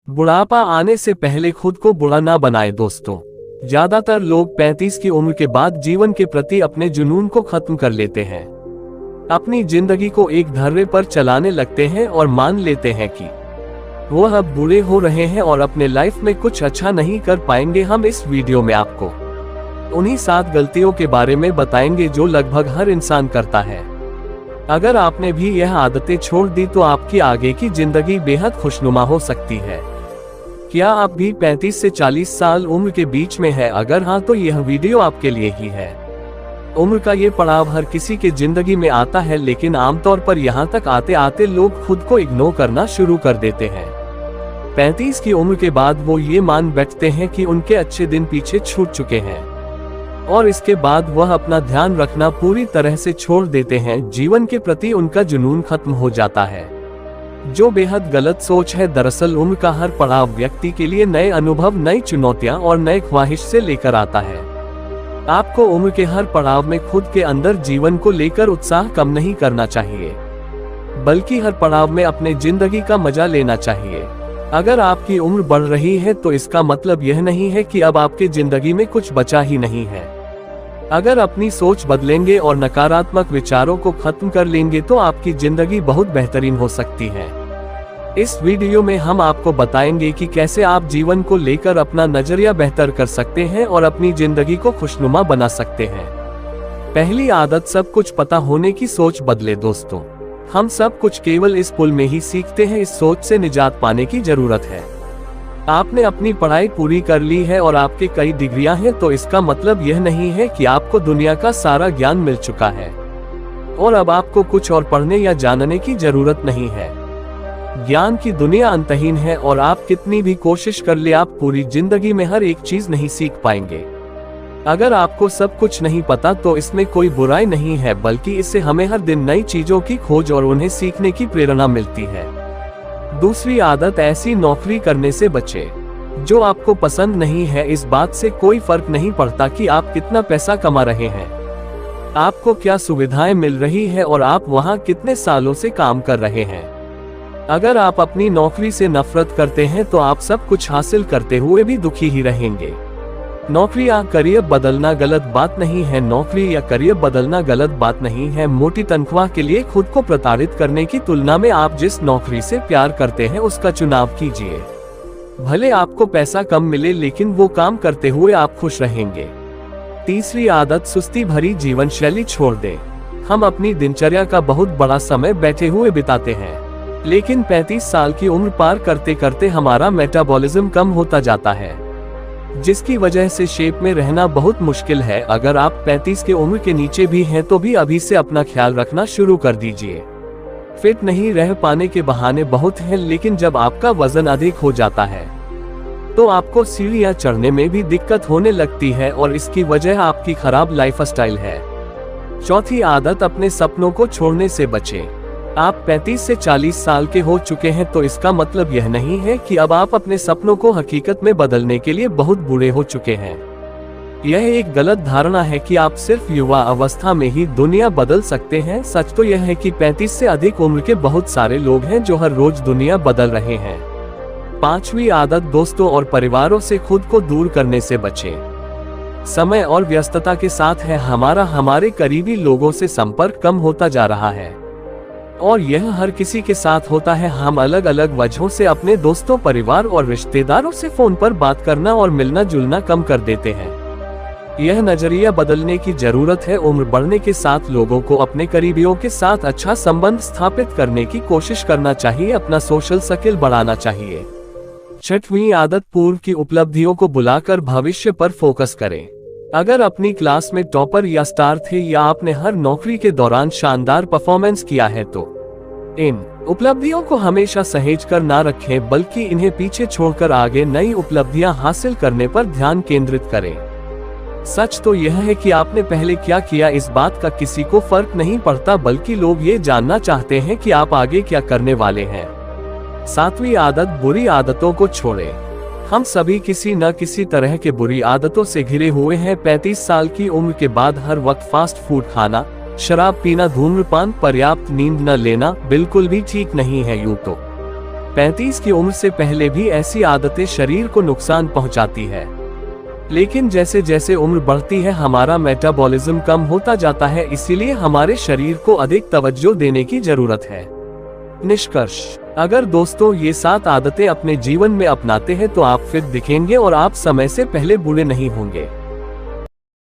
बुढ़ापा आने से पहले खुद को बुरा ना बनाए दोस्तों। ज्यादातर लोग 35 की उम्र के बाद जीवन के प्रति अपने जुनून को खत्म कर लेते हैं। अपनी जिंदगी को एक धर्रे पर चलाने लगते हैं और मान लेते हैं कि वह अब बूढ़े हो रहे हैं और अपने लाइफ में कुछ अच्छा नहीं कर पाएंगे। हम इस वीडियो में आपको उन्हीं 7 गलतियों के बारे में बताएंगे जो लगभग हर इंसान करता है। अगर आपने भी यह आदतें छोड़ दी तो आपकी आगे की जिंदगी बेहद खुशनुमा हो सकती है। क्या आप भी 35 से 40 साल उम्र के बीच में है? अगर हाँ तो यह वीडियो आपके लिए ही है। उम्र का ये पड़ाव हर किसी के जिंदगी में आता है, लेकिन आमतौर पर यहाँ तक आते आते लोग खुद को इग्नोर करना शुरू कर देते हैं। 35 की उम्र के बाद वो ये मान बैठते हैं कि उनके अच्छे दिन पीछे छूट चुके हैं और इसके बाद वह अपना ध्यान रखना पूरी तरह से छोड़ देते हैं। जीवन के प्रति उनका जुनून खत्म हो जाता है, जो बेहद गलत सोच है। दरअसल उम्र का हर पड़ाव व्यक्ति के लिए नए अनुभव, नई चुनौतियां और नए ख्वाहिश से लेकर आता है। आपको उम्र के हर पड़ाव में खुद के अंदर जीवन को लेकर उत्साह कम नहीं करना चाहिए, बल्कि हर पड़ाव में अपने जिंदगी का मजा लेना चाहिए। अगर आपकी उम्र बढ़ रही है तो इसका मतलब यह नहीं है कि अब आपके जिंदगी में कुछ बचा ही नहीं है। अगर अपनी सोच बदलेंगे और नकारात्मक विचारों को खत्म कर लेंगे तो आपकी जिंदगी बहुत बेहतरीन हो सकती है। इस वीडियो में हम आपको बताएंगे कि कैसे आप जीवन को लेकर अपना नजरिया बेहतर कर सकते हैं और अपनी जिंदगी को खुशनुमा बना सकते हैं। पहली आदत, सब कुछ पता होने की सोच बदले। दोस्तों, हम सब कुछ केवल इस पुल में ही सीखते हैं। इस सोच से निजात पाने की जरूरत है। आपने अपनी पढ़ाई पूरी कर ली है और आपके कई डिग्रियां हैं, तो इसका मतलब यह नहीं है कि आपको दुनिया का सारा ज्ञान मिल चुका है और अब आपको कुछ और पढ़ने या जानने की जरूरत नहीं है। ज्ञान की दुनिया अंतहीन है और आप कितनी भी कोशिश कर ले, आप पूरी जिंदगी में हर एक चीज नहीं सीख पाएंगे। अगर आपको सब कुछ नहीं पता तो इसमें कोई बुराई नहीं है, बल्कि इससे हमें हर दिन नई चीजों की खोज और उन्हें सीखने की प्रेरणा मिलती है। दूसरी आदत, ऐसी नौकरी करने से बचें जो आपको पसंद नहीं है। इस बात से कोई फर्क नहीं पड़ता कि आप कितना पैसा कमा रहे हैं, आपको क्या सुविधाएं मिल रही है और आप वहां कितने सालों से काम कर रहे हैं। अगर आप अपनी नौकरी से नफरत करते हैं तो आप सब कुछ हासिल करते हुए भी दुखी ही रहेंगे। नौकरी या करियर बदलना गलत बात नहीं है। नौकरी या करियर बदलना गलत बात नहीं है। मोटी तनख्वाह के लिए खुद को प्रताड़ित करने की तुलना में आप जिस नौकरी से प्यार करते हैं उसका चुनाव कीजिए। भले आपको पैसा कम मिले, लेकिन वो काम करते हुए आप खुश रहेंगे। तीसरी आदत, सुस्ती भरी जीवन शैली छोड़ दें। हम अपनी दिनचर्या का बहुत बड़ा समय बैठे हुए बिताते हैं, लेकिन 35 साल की उम्र पार करते करते हमारा मेटाबॉलिज्म कम होता जाता है, जिसकी वजह से शेप में रहना बहुत मुश्किल है। अगर आप 35 के उम्र के नीचे भी हैं तो भी अभी से अपना ख्याल रखना शुरू कर दीजिए। फिट नहीं रह पाने के बहाने बहुत हैं, लेकिन जब आपका वजन अधिक हो जाता है तो आपको सीढ़ियां चढ़ने में भी दिक्कत होने लगती है और इसकी वजह आपकी खराब लाइफस्टाइल है। चौथी आदत, अपने सपनों को छोड़ने से बचें। आप 35 से 40 साल के हो चुके हैं तो इसका मतलब यह नहीं है कि अब आप अपने सपनों को हकीकत में बदलने के लिए बहुत बूढ़े हो चुके हैं। यह एक गलत धारणा है कि आप सिर्फ युवा अवस्था में ही दुनिया बदल सकते हैं। सच तो यह है कि 35 से अधिक उम्र के बहुत सारे लोग हैं जो हर रोज दुनिया बदल रहे हैं। पांचवी आदत, दोस्तों और परिवारों से खुद को दूर करने से बचें। समय और व्यस्तता के साथ है हमारे करीबी लोगों से संपर्क कम होता जा रहा है और यह हर किसी के साथ होता है। हम अलग अलग वजहों से अपने दोस्तों, परिवार और रिश्तेदारों से फोन पर बात करना और मिलना जुलना कम कर देते हैं। यह नजरिया बदलने की जरूरत है। उम्र बढ़ने के साथ लोगों को अपने करीबियों के साथ अच्छा संबंध स्थापित करने की कोशिश करना चाहिए, अपना सोशल सर्किल बढ़ाना चाहिए। छठवीं आदत, पूर्व की उपलब्धियों को बुलाकर भविष्य पर फोकस करें। अगर अपनी क्लास में टॉपर या स्टार थे या आपने हर नौकरी के दौरान शानदार परफॉर्मेंस किया है तो इन उपलब्धियों को हमेशा सहेज कर ना रखें, बल्कि इन्हें पीछे छोड़कर आगे नई उपलब्धियां हासिल करने पर ध्यान केंद्रित करें। सच तो यह है कि आपने पहले क्या किया, इस बात का किसी को फर्क नहीं पड़ता, बल्कि लोग ये जानना चाहते हैं कि आप आगे क्या करने वाले हैं। सातवीं आदत, बुरी आदतों को छोड़ें। हम सभी किसी न किसी तरह के बुरी आदतों से घिरे हुए हैं। 35 साल की उम्र के बाद हर वक्त फास्ट फूड खाना, शराब पीना, धूम्रपान, पर्याप्त नींद न लेना बिल्कुल भी ठीक नहीं है। यूं तो 35 की उम्र से पहले भी ऐसी आदतें शरीर को नुकसान पहुंचाती है, लेकिन जैसे जैसे उम्र बढ़ती है हमारा मेटाबॉलिज्म कम होता जाता है, इसीलिए हमारे शरीर को अधिक तवज्जो देने की जरूरत है। निष्कर्ष, अगर दोस्तों ये 7 आदतें अपने जीवन में अपनाते हैं तो आप फिट दिखेंगे और आप समय से पहले बूढ़े नहीं होंगे।